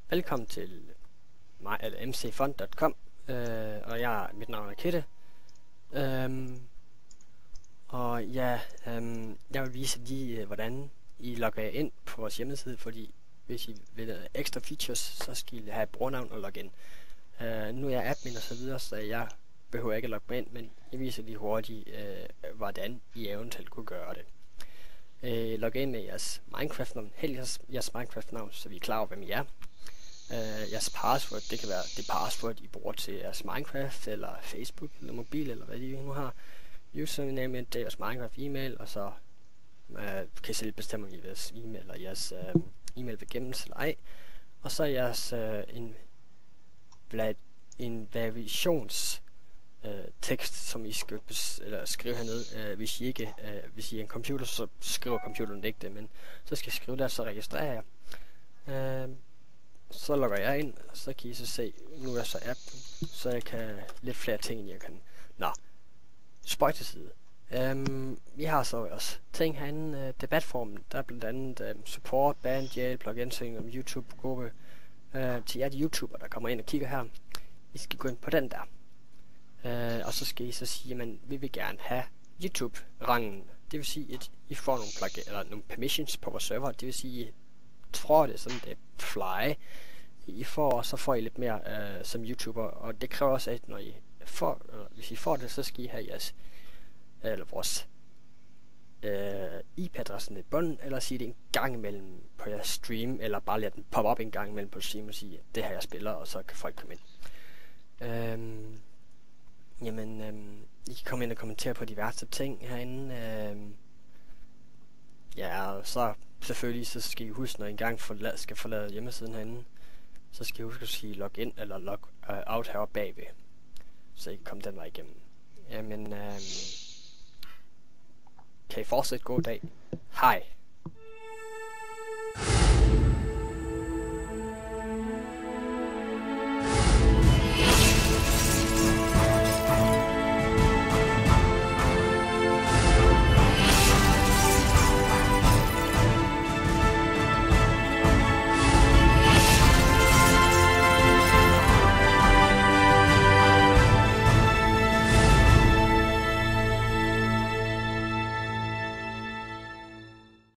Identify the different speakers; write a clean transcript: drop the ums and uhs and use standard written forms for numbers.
Speaker 1: Velkommen til mig, eller mcfund.com, og mit navn er Kette. Jeg vil vise lige, hvordan I logger jer ind på vores hjemmeside, fordi hvis I vil have ekstra features, så skal I have brugernavn og login. Nu er jeg admin og så videre, så jeg behøver ikke at logge mig ind, men jeg viser lige hurtigt, hvordan I eventuelt kunne gøre det. Log ind med jeres Minecraft-navn, helt jeres Minecraft-navn, så vi er klar over, hvem I er. Jeres password, det kan være det password, I bruger til jeres Minecraft, eller Facebook, eller mobil, eller hvad I nu har. Username, det er jeres Minecraft e-mail, og så kan I selv bestemme, om I jeres e-mail, eller jeres e-mail vil gemmes eller ej. Og så jeres en variations tekst, som I skal skrive hernede. Hvis I er en computer, så skriver computeren ikke det, men så skal I skrive der, så registrerer jeg. Så logger jeg ind, og så kan I så se, nu er jeg så app, så jeg kan lidt flere ting, end jeg kan. Spøj til side. Vi har så også ting herinde, debatformen, der er blandt andet support, band, hjælp, plug-in om YouTube-gruppe, til jer de YouTuber, der kommer ind og kigger her. I skal gå ind på den der. Og så skal I så sige, at vi vil gerne have YouTube-rangen. Det vil sige, at I får nogle permissions på vores server. Det vil sige, tror det sådan, det er fly. Så får I lidt mere som YouTuber, og det kræver også, at når hvis I får det, så skal I have vores IP-adressen i bunden, eller sige det en gang imellem på jeres stream, eller bare lade den poppe op en gang imellem på stream og sige, at det her jeg spiller, og så kan folk komme ind. I kan komme ind og kommentere på diverse ting herinde. Og så selvfølgelig, så skal I huske, når I engang skal forlade hjemmesiden herinde, så skal I huske at sige log in eller log out heroppe bagved, så I kan komme den vej igennem. Kan I fortsætte god dag. Hej.